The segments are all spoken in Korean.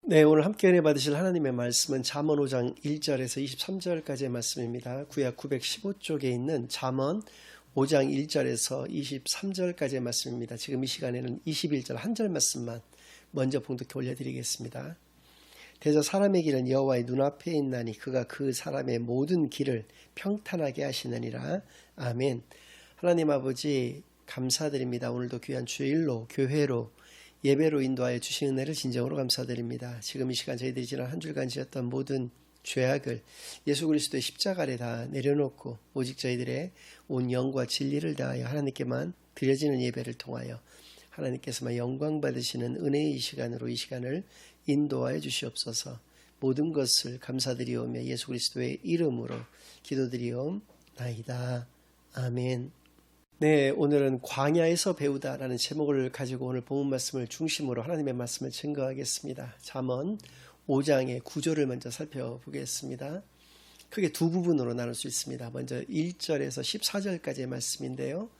네, 오늘 함께 은혜 받으실 하나님의 말씀은 잠언 5장 1절에서 23절까지의 말씀입니다. 구약 915쪽에 있는 잠언 5장 1절에서 23절까지의 말씀입니다. 지금 이 시간에는 21절 한 절 말씀만 먼저 봉독해 올려드리겠습니다. 대저 사람의 길은 여호와의 눈앞에 있나니 그가 그 사람의 모든 길을 평탄하게 하시느니라. 아멘. 하나님 아버지 감사드립니다. 오늘도 귀한 주일로 교회로 예배로 인도하여 주신 은혜를 진정으로 감사드립니다. 지금 이 시간 저희들이 지난 한 주간 지었던 모든 죄악을 예수 그리스도의 십자가 아래 다 내려놓고 오직 저희들의 온 영과 진리를 다하여 하나님께만 드려지는 예배를 통하여 하나님께서만 영광 받으시는 은혜의 이 시간으로 이 시간을 인도하여 주시옵소서. 모든 것을 감사드리오며 예수 그리스도의 이름으로 기도드리옵나이다. 아멘. 네, 오늘은 광야에서 배우다라는 제목을 가지고 오늘 본문 말씀을 중심으로 하나님의 말씀을 증거하겠습니다. 잠언 5장의 구조를 먼저 살펴보겠습니다. 크게 두 부분으로 나눌 수 있습니다. 먼저 1절에서 14절까지의 말씀인데요.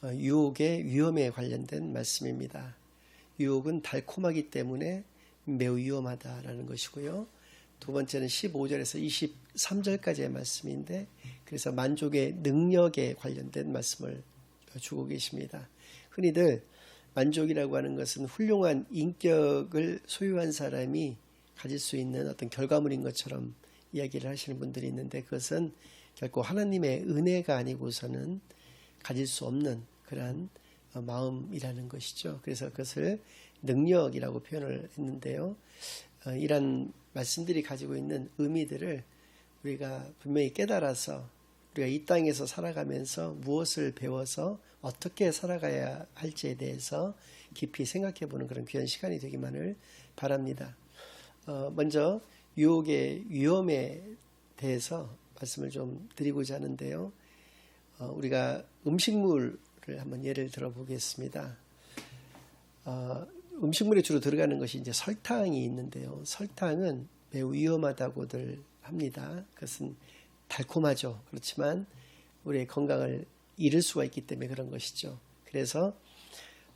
유혹의 위험에 관련된 말씀입니다. 유혹은 달콤하기 때문에 매우 위험하다라는 것이고요. 두 번째는 15절에서 23절까지의 말씀인데 그래서 만족의 능력에 관련된 말씀을 주고 계십니다. 흔히들 만족이라고 하는 것은 훌륭한 인격을 소유한 사람이 가질 수 있는 어떤 결과물인 것처럼 이야기를 하시는 분들이 있는데 그것은 결코 하나님의 은혜가 아니고서는 가질 수 없는 그러한 마음이라는 것이죠. 그래서 그것을 능력이라고 표현을 했는데요. 이런 말씀들이 가지고 있는 의미들을 우리가 분명히 깨달아서 우리가 이 땅에서 살아가면서 무엇을 배워서 어떻게 살아가야 할지에 대해서 깊이 생각해 보는 그런 귀한 시간이 되기만을 바랍니다. 먼저 유혹의 위험에 대해서 말씀을 좀 드리고자 하는데요. 우리가 음식물을 한번 예를 들어 보겠습니다. 음식물에 주로 들어가는 것이 이제 설탕이 있는데요. 설탕은 매우 위험하다고들 합니다. 그것은 달콤하죠. 그렇지만 우리의 건강을 잃을 수가 있기 때문에 그런 것이죠. 그래서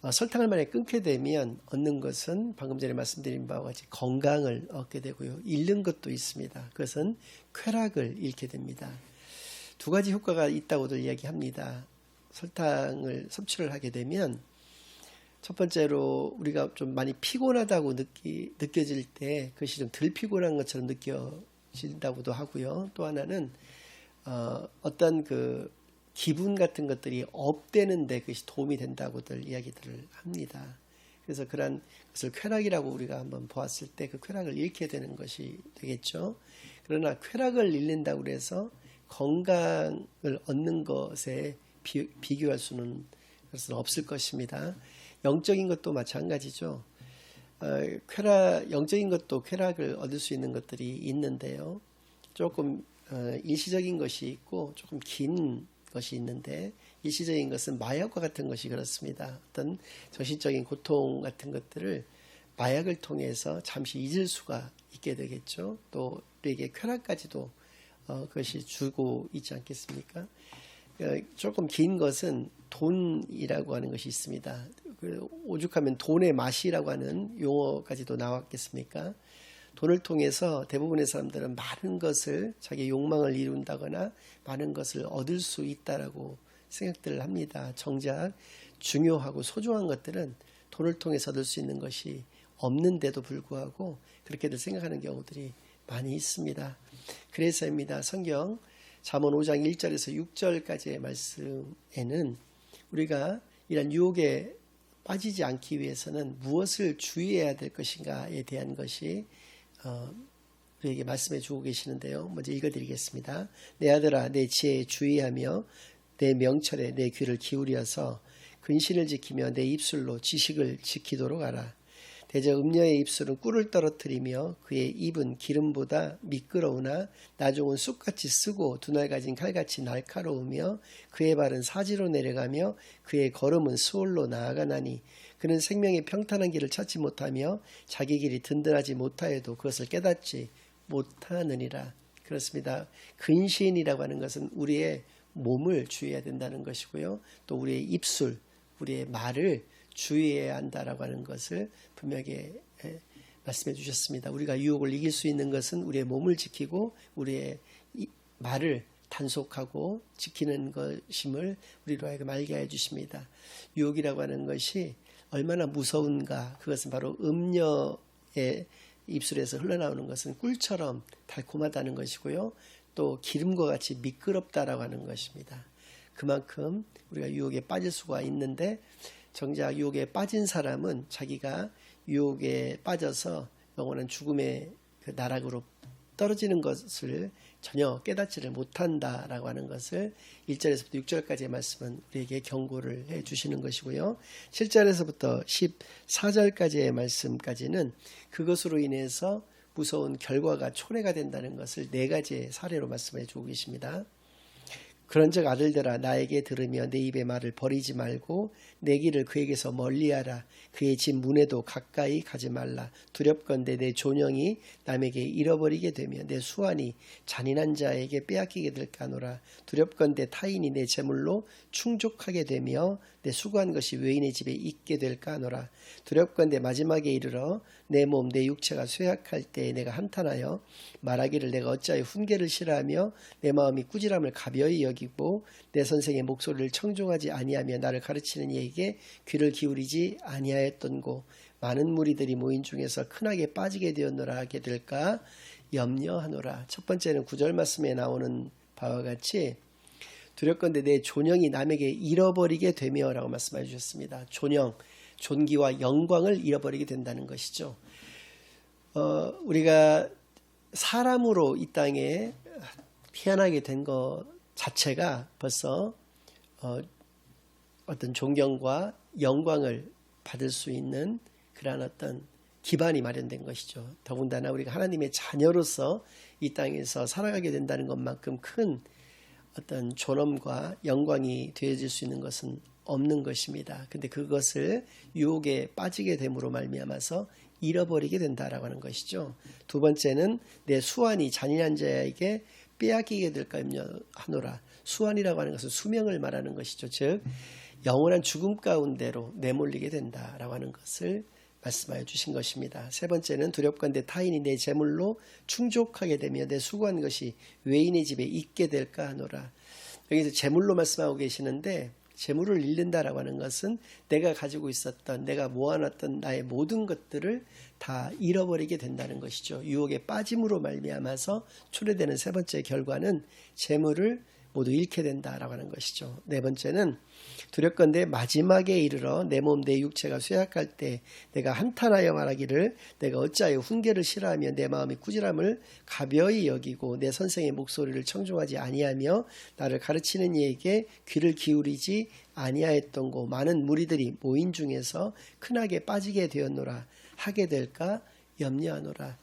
설탕을 만약에 끊게 되면 얻는 것은 방금 전에 말씀드린 바와 같이 건강을 얻게 되고요. 잃는 것도 있습니다. 그것은 쾌락을 잃게 됩니다. 두 가지 효과가 있다고들 이야기합니다. 설탕을 섭취를 하게 되면 첫 번째로 우리가 좀 많이 피곤하다고 느껴질 때 그것이 좀 덜 피곤한 것처럼 느껴진다고도 하고요. 또 하나는 어떤 그 기분 같은 것들이 업되는데 그것이 도움이 된다고들 이야기들을 합니다. 그래서 그런 것을 쾌락이라고 우리가 한번 보았을 때 그 쾌락을 잃게 되는 것이 되겠죠. 그러나 쾌락을 잃는다고 해서 건강을 얻는 것에 비교할 수는 그것은 없을 것입니다. 영적인 것도 마찬가지죠. 영적인 것도 쾌락을 얻을 수 있는 것들이 있는데요. 조금 일시적인 것이 있고 조금 긴 것이 있는데 일시적인 것은 마약과 같은 것이 그렇습니다. 어떤 정신적인 고통 같은 것들을 마약을 통해서 잠시 잊을 수가 있게 되겠죠. 또 우리에게 쾌락까지도 그것이 주고 있지 않겠습니까? 조금 긴 것은 돈이라고 하는 것이 있습니다. 오죽하면 돈의 맛이라고 하는 용어까지도 나왔겠습니까? 돈을 통해서 대부분의 사람들은 많은 것을 자기 욕망을 이룬다거나 많은 것을 얻을 수 있다라고 생각들을 합니다. 정작 중요하고 소중한 것들은 돈을 통해서 얻을 수 있는 것이 없는데도 불구하고 그렇게들 생각하는 경우들이 많이 있습니다. 그래서입니다. 성경 잠언 5장 1절에서 6절까지의 말씀에는 우리가 이런 유혹에 빠지지 않기 위해서는 무엇을 주의해야 될 것인가에 대한 것이 우리에게 말씀해 주고 계시는데요. 먼저 읽어드리겠습니다. 내 아들아 내 지혜에 주의하며 내 명철에 내 귀를 기울여서 근신을 지키며 내 입술로 지식을 지키도록 하라. 대저 음녀의 입술은 꿀을 떨어뜨리며 그의 입은 기름보다 미끄러우나 나종은 쑥같이 쓰고 두날 가진 칼같이 날카로우며 그의 발은 사지로 내려가며 그의 걸음은 수월로 나아가나니 그는 생명의 평탄한 길을 찾지 못하며 자기 길이 든든하지 못하여도 그것을 깨닫지 못하느니라. 그렇습니다. 근신이라고 하는 것은 우리의 몸을 주의해야 된다는 것이고요. 또 우리의 입술, 우리의 말을 주의해야 한다라고 하는 것을 분명히 말씀해 주셨습니다. 우리가 유혹을 이길 수 있는 것은 우리의 몸을 지키고 우리의 말을 단속하고 지키는 것임을 우리로 하여금 알게 해 주십니다. 유혹이라고 하는 것이 얼마나 무서운가. 그것은 바로 음녀의 입술에서 흘러나오는 것은 꿀처럼 달콤하다는 것이고요. 또 기름과 같이 미끄럽다라고 하는 것입니다. 그만큼 우리가 유혹에 빠질 수가 있는데 정작 유혹에 빠진 사람은 자기가 유혹에 빠져서 영원한 죽음의 그 나락으로 떨어지는 것을 전혀 깨닫지를 못한다라고 하는 것을 1절에서부터 6절까지의 말씀은 우리에게 경고를 해 주시는 것이고요. 7절에서부터 14절까지의 말씀까지는 그것으로 인해서 무서운 결과가 초래가 된다는 것을 4가지의 사례로 말씀해 주고 계십니다. 그런즉 아들들아 나에게 들으며 내 입의 말을 버리지 말고 내 길을 그에게서 멀리하라. 그의 집 문에도 가까이 가지 말라. 두렵건대 내 존영이 남에게 잃어버리게 되며 내 수완이 잔인한 자에게 빼앗기게 될까 하노라. 두렵건대 타인이 내 재물로 충족하게 되며 내 수고한 것이 외인의 집에 있게 될까 하노라. 두렵건대 마지막에 이르러 내 몸 내 육체가 쇠약할 때에 내가 한탄하여 말하기를 내가 어찌하여 훈계를 싫어하며 내 마음이 꾸지람을 가벼이 여기고 내 선생의 목소리를 청종하지 아니하며 나를 가르치는 이에게 귀를 기울이지 아니하였던고 많은 무리들이 모인 중에서 크나게 빠지게 되었노라 하게 될까 염려하노라. 첫 번째는 9절 말씀에 나오는 바와 같이 두렵건대 내 존영이 남에게 잃어버리게 되며 라고 말씀해 주셨습니다. 존영, 존귀와 영광을 잃어버리게 된다는 것이죠. 우리가 사람으로 이 땅에 태어나게 된 것 자체가 벌써 어떤 존경과 영광을 받을 수 있는 그러한 어떤 기반이 마련된 것이죠. 더군다나 우리가 하나님의 자녀로서 이 땅에서 살아가게 된다는 것만큼 큰 어떤 존엄과 영광이 되어질 수 있는 것은 없는 것입니다. 근데 그것을 유혹에 빠지게 됨으로 말미암아서 잃어버리게 된다라고 하는 것이죠. 두 번째는 내 수완이 잔인한 자에게 빼앗기게 될까 하노라. 수완이라고 하는 것은 수명을 말하는 것이죠. 즉 영원한 죽음 가운데로 내몰리게 된다라고 하는 것을 말씀하여 주신 것입니다. 세 번째는 두렵건대 타인이 내 재물로 충족하게 되며 내 수고한 것이 외인의 집에 있게 될까 하노라. 여기서 재물로 말씀하고 계시는데 재물을 잃는다라고 하는 것은 내가 가지고 있었던 내가 모아놨던 나의 모든 것들을 다 잃어버리게 된다는 것이죠. 유혹에 빠짐으로 말미암아서 초래되는 세 번째 결과는 재물을 모두 잃게 된다라고 하는 것이죠. 네 번째는 두렵건대 마지막에 이르러 내 몸 내 육체가 쇠약할 때 내가 한탄하여 말하기를 내가 어찌하여 훈계를 싫어하며 내 마음이 꾸지람을 가벼이 여기고 내 선생의 목소리를 청종하지 아니하며 나를 가르치는 이에게 귀를 기울이지 아니하였던고 많은 무리들이 모인 중에서 크나게 빠지게 되었노라 하게 될까 염려하노라.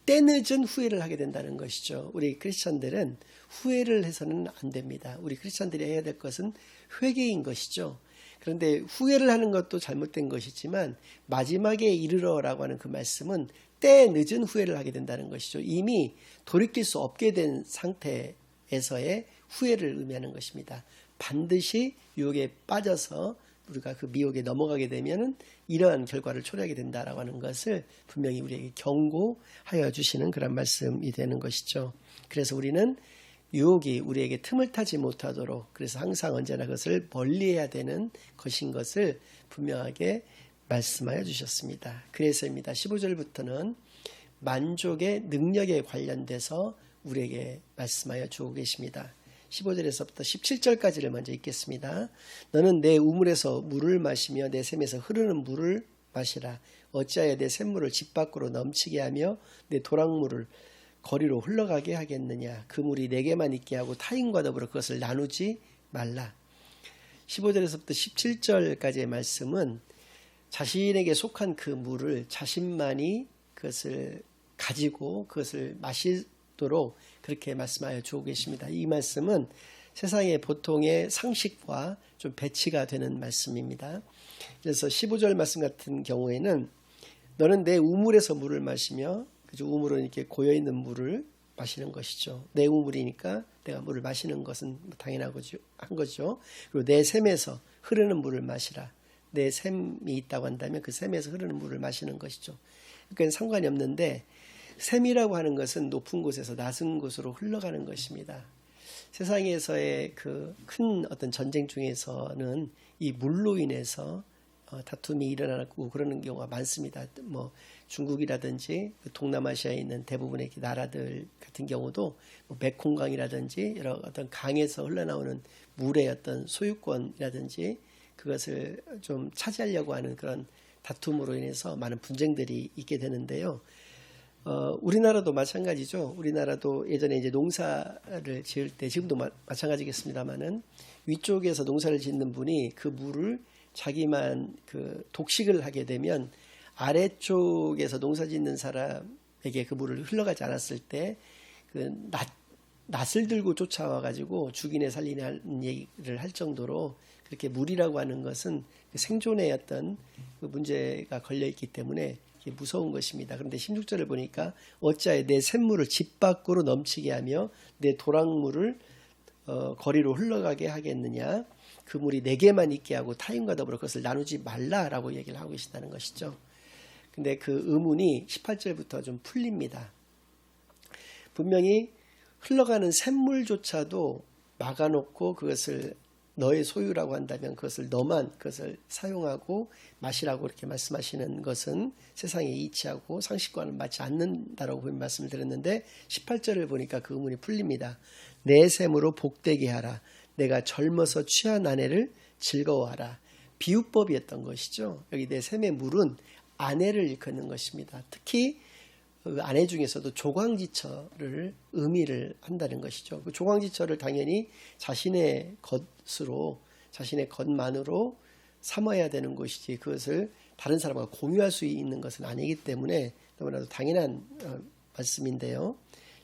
때늦은 후회를 하게 된다는 것이죠. 우리 크리스천들은 후회를 해서는 안 됩니다. 우리 크리스천들이 해야 될 것은 회개인 것이죠. 그런데 후회를 하는 것도 잘못된 것이지만 마지막에 이르러라고 하는 그 말씀은 때 늦은 후회를 하게 된다는 것이죠. 이미 돌이킬 수 없게 된 상태에서의 후회를 의미하는 것입니다. 반드시 유혹에 빠져서 우리가 그 미혹에 넘어가게 되면은 이러한 결과를 초래하게 된다라고 하는 것을 분명히 우리에게 경고하여 주시는 그런 말씀이 되는 것이죠. 그래서 우리는 유혹이 우리에게 틈을 타지 못하도록 그래서 항상 언제나 그것을 멀리해야 되는 것인 것을 분명하게 말씀하여 주셨습니다. 그래서입니다. 15절부터는 만족의 능력에 관련돼서 우리에게 말씀하여 주고 계십니다. 15절에서부터 17절까지를 먼저 읽겠습니다. 너는 내 우물에서 물을 마시며 내 샘에서 흐르는 물을 마시라. 어찌하여 내 샘물을 집 밖으로 넘치게 하며 내 도랑물을 거리로 흘러가게 하겠느냐. 그 물이 내게만 있게 하고 타인과 더불어 그것을 나누지 말라. 15절에서부터 17절까지의 말씀은 자신에게 속한 그 물을 자신만이 그것을 가지고 그것을 마시도록 그렇게 말씀하여 주고 계십니다. 이 말씀은 세상의 보통의 상식과 좀 배치가 되는 말씀입니다. 그래서 15절 말씀 같은 경우에는 너는 내 우물에서 물을 마시며 우물은 이렇게 고여있는 물을 마시는 것이죠. 내 우물이니까 내가 물을 마시는 것은 당연한 거죠. 그리고 내 샘에서 흐르는 물을 마시라. 내 샘이 있다고 한다면 그 샘에서 흐르는 물을 마시는 것이죠. 그러니까 상관이 없는데 샘이라고 하는 것은 높은 곳에서 낮은 곳으로 흘러가는 것입니다. 세상에서의 그 큰 어떤 전쟁 중에서는 이 물로 인해서 다툼이 일어나고 그러는 경우가 많습니다. 뭐 중국이라든지 동남아시아에 있는 대부분의 나라들 같은 경우도 뭐 메콩강이라든지 여러 어떤 강에서 흘러나오는 물의 어떤 소유권이라든지 그것을 좀 차지하려고 하는 그런 다툼으로 인해서 많은 분쟁들이 있게 되는데요. 우리나라도 마찬가지죠. 우리나라도 예전에 이제 농사를 지을 때 지금도 마찬가지겠습니다만은 위쪽에서 농사를 짓는 분이 그 물을 자기만 그 독식을 하게 되면 아래쪽에서 농사 짓는 사람에게 그 물을 흘러가지 않았을 때 그 낫을 들고 쫓아와 가지고 죽이네 살리네 하는 얘기를 할 정도로 그렇게 물이라고 하는 것은 생존의 어떤 그 문제가 걸려 있기 때문에 무서운 것입니다. 그런데 16절을 보니까 어찌하여 내 샘물을 집 밖으로 넘치게 하며 내 도랑물을 거리로 흘러가게 하겠느냐. 그 물이 내게만 있게 하고 타인과 더불어 그것을 나누지 말라라고 얘기를 하고 계신다는 것이죠. 근데 그 의문이 18절부터 좀 풀립니다. 분명히 흘러가는 샘물조차도 막아놓고 그것을 너의 소유라고 한다면 그것을 너만 그것을 사용하고 마시라고 이렇게 말씀하시는 것은 세상에 이치하고 상식과는 맞지 않는다라고 말씀을 드렸는데 18절을 보니까 그 의문이 풀립니다. 내 샘으로 복되게 하라. 내가 젊어서 취한 아내를 즐거워하라. 비유법이었던 것이죠. 여기 내 샘의 물은 아내를 일컫는 것입니다. 특히 그 아내 중에서도 조광지처를 의미를 한다는 것이죠. 그 조광지처를 당연히 자신의 것으로 자신의 것만으로 삼아야 되는 것이지 그것을 다른 사람과 공유할 수 있는 것은 아니기 때문에 너무나도 당연한 말씀인데요.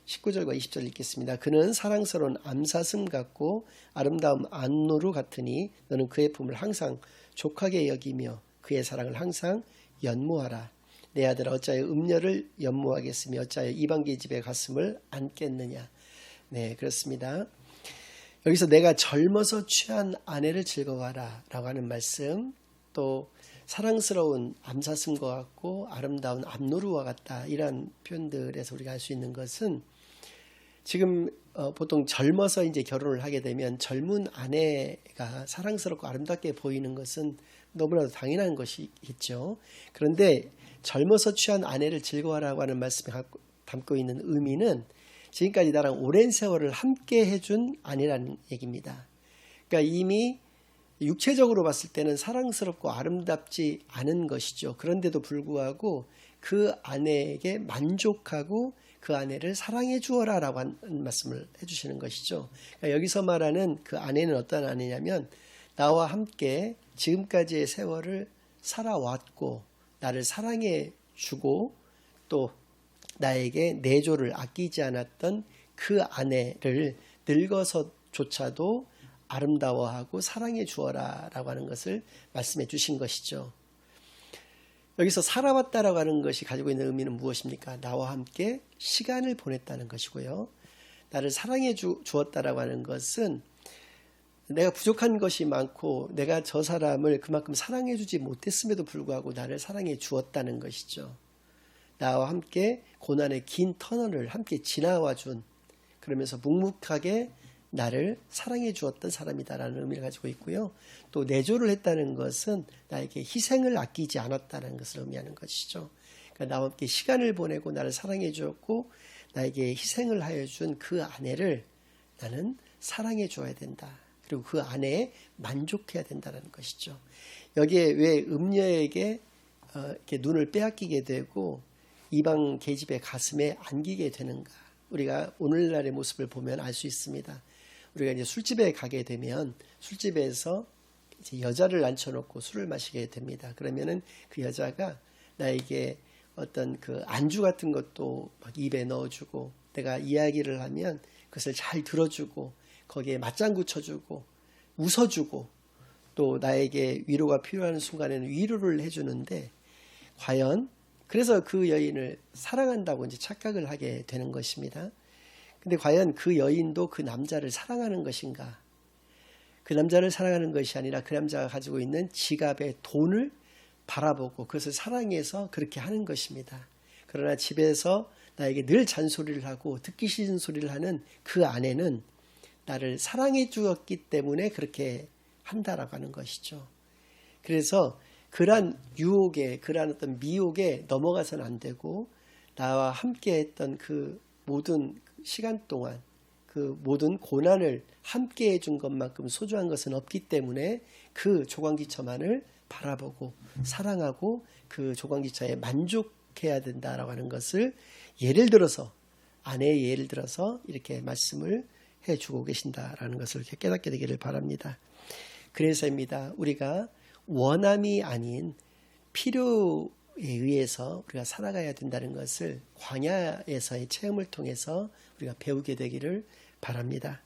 19절과 20절 읽겠습니다. 그는 사랑스러운 암사슴 같고 아름다운 안노루 같으니 너는 그의 품을 항상 족하게 여기며 그의 사랑을 항상 연모하라. 내 아들아 어찌하여 음녀를 연모하겠으며 어찌하여 이방계 집에 갔음을 안겠느냐. 네, 그렇습니다. 여기서 내가 젊어서 취한 아내를 즐거워하라 라고 하는 말씀, 또 사랑스러운 암사슴과 같고 아름다운 암노루와 같다, 이런 표현들에서 우리가 알 수 있는 것은 지금 보통 젊어서 이제 결혼을 하게 되면 젊은 아내가 사랑스럽고 아름답게 보이는 것은 너무나도 당연한 것이겠죠. 그런데 젊어서 취한 아내를 즐거워하라고 하는 말씀이 담고 있는 의미는 지금까지 나랑 오랜 세월을 함께 해준 아내라는 얘기입니다. 그러니까 이미 육체적으로 봤을 때는 사랑스럽고 아름답지 않은 것이죠. 그런데도 불구하고 그 아내에게 만족하고 그 아내를 사랑해 주어라 라고 하는 말씀을 해주시는 것이죠. 그러니까 여기서 말하는 그 아내는 어떤 아내냐면 나와 함께 지금까지의 세월을 살아왔고 나를 사랑해 주고 또 나에게 내조를 아끼지 않았던 그 아내를 늙어서조차도 아름다워하고 사랑해 주어라 라고 하는 것을 말씀해 주신 것이죠. 여기서 살아왔다라고 하는 것이 가지고 있는 의미는 무엇입니까? 나와 함께 시간을 보냈다는 것이고요. 나를 사랑해 주었다라고 하는 것은 내가 부족한 것이 많고 내가 저 사람을 그만큼 사랑해 주지 못했음에도 불구하고 나를 사랑해 주었다는 것이죠. 나와 함께 고난의 긴 터널을 함께 지나와 준, 그러면서 묵묵하게 나를 사랑해 주었던 사람이다라는 의미를 가지고 있고요. 또 내조를 했다는 것은 나에게 희생을 아끼지 않았다는 것을 의미하는 것이죠. 그러니까 나와 함께 시간을 보내고 나를 사랑해 주었고 나에게 희생을 하여 준 그 아내를 나는 사랑해 줘야 된다. 그리고 그 아내에 만족해야 된다는 것이죠. 여기에 왜 음녀에게 이렇게 눈을 빼앗기게 되고 이방 계집의 가슴에 안기게 되는가? 우리가 오늘날의 모습을 보면 알 수 있습니다. 우리가 이제 술집에 가게 되면 술집에서 이제 여자를 앉혀놓고 술을 마시게 됩니다. 그러면은 그 여자가 나에게 어떤 그 안주 같은 것도 막 입에 넣어주고 내가 이야기를 하면 그것을 잘 들어주고 거기에 맞장구 쳐주고 웃어주고 또 나에게 위로가 필요한 순간에는 위로를 해주는데 과연 그래서 그 여인을 사랑한다고 이제 착각을 하게 되는 것입니다. 근데 과연 그 여인도 그 남자를 사랑하는 것인가? 그 남자를 사랑하는 것이 아니라 그 남자가 가지고 있는 지갑의 돈을 바라보고 그것을 사랑해서 그렇게 하는 것입니다. 그러나 집에서 나에게 늘 잔소리를 하고 듣기 싫은 소리를 하는 그 아내는 나를 사랑해 주었기 때문에 그렇게 한다라고 하는 것이죠. 그래서 그러한 유혹에, 그러한 어떤 미혹에 넘어가서는 안 되고, 나와 함께 했던 그 모든 시간 동안 그 모든 고난을 함께 해준 것만큼 소중한 것은 없기 때문에 그 조광기처만을 바라보고 사랑하고 그 조광기처에 만족해야 된다라고 하는 것을 예를 들어서, 아내의 예를 들어서 이렇게 말씀을 해주고 계신다라는 것을 이렇게 깨닫게 되기를 바랍니다. 그래서입니다. 우리가 원함이 아닌 필요에 의해서 우리가 살아가야 된다는 것을 광야에서의 체험을 통해서 우리가 배우게 되기를 바랍니다.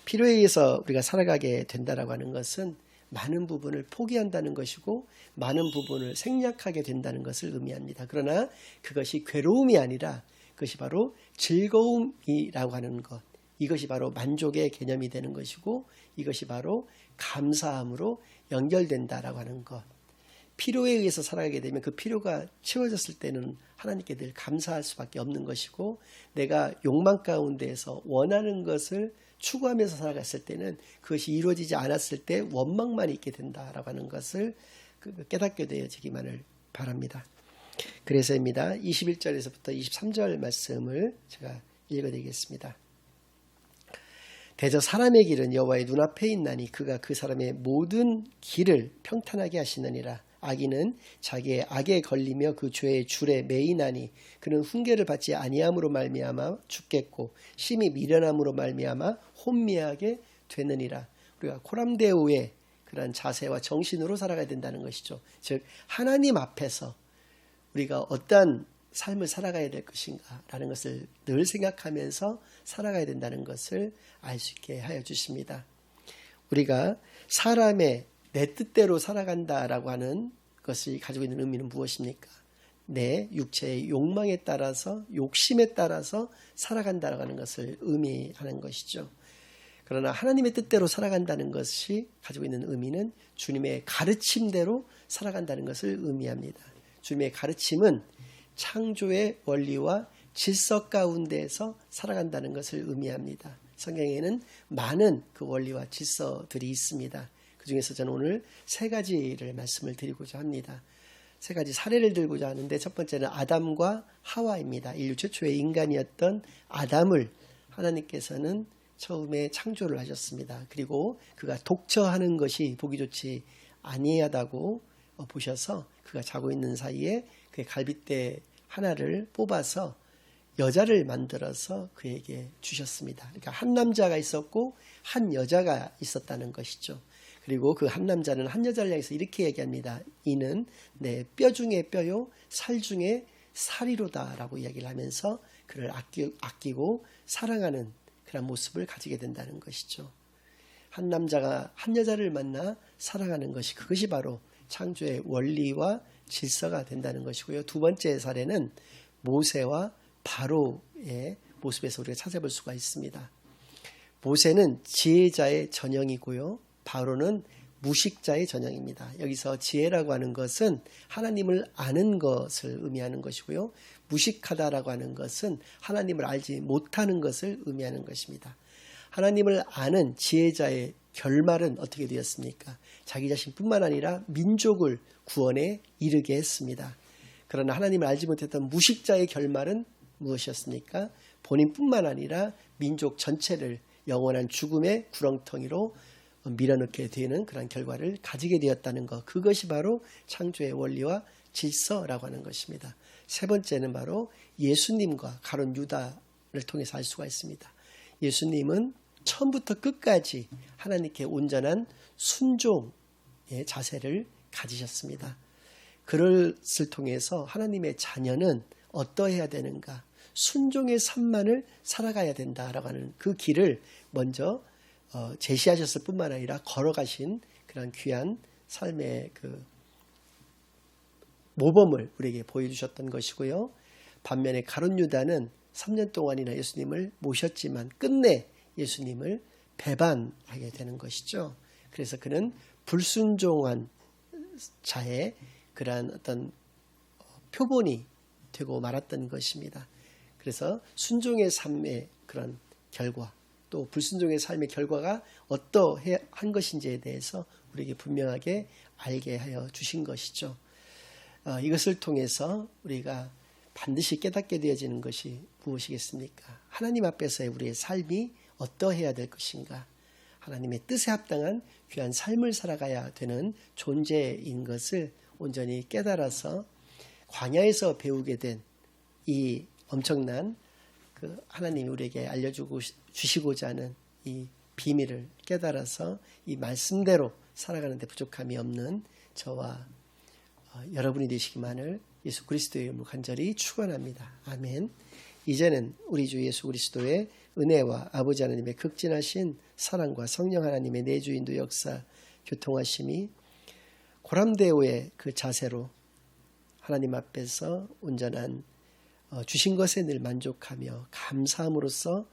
필요에 의해서 우리가 살아가게 된다라고 하는 것은 많은 부분을 포기한다는 것이고 많은 부분을 생략하게 된다는 것을 의미합니다. 그러나 그것이 괴로움이 아니라 그것이 바로 즐거움이라고 하는 것, 이것이 바로 만족의 개념이 되는 것이고 이것이 바로 감사함으로 연결된다라고 하는 것. 필요에 의해서 살아가게 되면 그 필요가 채워졌을 때는 하나님께 늘 감사할 수밖에 없는 것이고, 내가 욕망 가운데에서 원하는 것을 추구하면서 살아갔을 때는 그것이 이루어지지 않았을 때 원망만 있게 된다라고 하는 것을 깨닫게 되어지기만을 바랍니다. 그래서입니다. 21절에서부터 23절 말씀을 제가 읽어드리겠습니다. 대저 사람의 길은 여호와의 눈앞에 있나니 그가 그 사람의 모든 길을 평탄하게 하시느니라. 악인은 자기의 악에 걸리며 그 죄의 줄에 매이나니 그는 훈계를 받지 아니함으로 말미암아 죽겠고 심히 미련함으로 말미암아 혼미하게 되느니라. 우리가 코람데오의 그런 자세와 정신으로 살아가야 된다는 것이죠. 즉 하나님 앞에서 우리가 어떠한 삶을 살아가야 될 것인가라는 것을 늘 생각하면서 살아가야 된다는 것을 알 수 있게 하여 주십니다. 우리가 사람의 내 뜻대로 살아간다라고 하는 것이 가지고 있는 의미는 무엇입니까? 내 육체의 욕망에 따라서, 욕심에 따라서 살아간다라고 하는 것을 의미하는 것이죠. 그러나 하나님의 뜻대로 살아간다는 것이 가지고 있는 의미는 주님의 가르침대로 살아간다는 것을 의미합니다. 주님의 가르침은 창조의 원리와 질서 가운데에서 살아간다는 것을 의미합니다. 성경에는 많은 그 원리와 질서들이 있습니다. 그 중에서 저는 오늘 세 가지를 말씀을 드리고자 합니다. 세 가지 사례를 들고자 하는데, 첫 번째는 아담과 하와입니다. 인류 최초의 인간이었던 아담을 하나님께서는 처음에 창조를 하셨습니다. 그리고 그가 독처하는 것이 보기 좋지 아니하다고 보셔서 그가 자고 있는 사이에 그의 갈빗대 하나를 뽑아서 여자를 만들어서 그에게 주셨습니다. 그러니까 한 남자가 있었고 한 여자가 있었다는 것이죠. 그리고 그 한 남자는 한 여자를 향해서 이렇게 얘기합니다. 이는 내 뼈 중에 뼈요 살 중에 살이로다 라고 이야기를 하면서 그를 아끼고 사랑하는 그런 모습을 가지게 된다는 것이죠. 한 남자가 한 여자를 만나 사랑하는 것이, 그것이 바로 창조의 원리와 질서가 된다는 것이고요. 두 번째 사례는 모세와 바로의 모습에서 우리가 찾아볼 수가 있습니다. 모세는 지혜자의 전형이고요. 바로는 무식자의 전형입니다. 여기서 지혜라고 하는 것은 하나님을 아는 것을 의미하는 것이고요. 무식하다라고 하는 것은 하나님을 알지 못하는 것을 의미하는 것입니다. 하나님을 아는 지혜자의 결말은 어떻게 되었습니까? 자기 자신뿐만 아니라 민족을 구원에 이르게 했습니다. 그러나 하나님을 알지 못했던 무식자의 결말은 무엇이었습니까? 본인뿐만 아니라 민족 전체를 영원한 죽음의 구렁텅이로 밀어넣게 되는 그런 결과를 가지게 되었다는 것, 그것이 바로 창조의 원리와 질서라고 하는 것입니다. 세 번째는 바로 예수님과 가룟 유다를 통해서 알 수가 있습니다. 예수님은 처음부터 끝까지 하나님께 온전한 순종의 자세를 가지셨습니다. 그것을 통해서 하나님의 자녀는 어떠해야 되는가, 순종의 삶만을 살아가야 된다라고 하는 그 길을 먼저 제시하셨을 뿐만 아니라 걸어가신 그런 귀한 삶의 그 모범을 우리에게 보여주셨던 것이고요. 반면에 가룟 유다는 3년 동안이나 예수님을 모셨지만 끝내 예수님을 배반하게 되는 것이죠. 그래서 그는 불순종한 자의 그러한 어떤 표본이 되고 말았던 것입니다. 그래서 순종의 삶의 그런 결과, 또 불순종의 삶의 결과가 어떠한 것인지에 대해서 우리에게 분명하게 알게 하여 주신 것이죠. 이것을 통해서 우리가 반드시 깨닫게 되어지는 것이 무엇이겠습니까? 하나님 앞에서의 우리의 삶이 어떠해야 될 것인가? 하나님의 뜻에 합당한 귀한 삶을 살아가야 되는 존재인 것을 온전히 깨달아서 광야에서 배우게 된 이 엄청난 그 하나님이 우리에게 주시고자 하는 이 비밀을 깨달아서 이 말씀대로 살아가는 데 부족함이 없는 저와 여러분이 되시기만을 예수 그리스도의 이름으로 간절히 축원합니다. 아멘. 이제는 우리 주 예수 그리스도의 은혜와 아버지 하나님의 극진하신 사랑과 성령 하나님의 내주인도 역사 교통하심이 고람대오의 그 자세로 하나님 앞에서 온전한 주신 것에 늘 만족하며 감사함으로써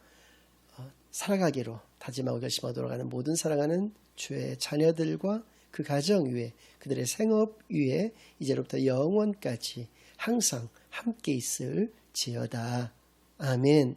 살아가기로 다짐하고 결심하도록 하는 모든 사랑하는 주의 자녀들과 그 가정 위에 그들의 생업 위에 이제로부터 영원까지 항상 함께 있을 지어다. 아멘.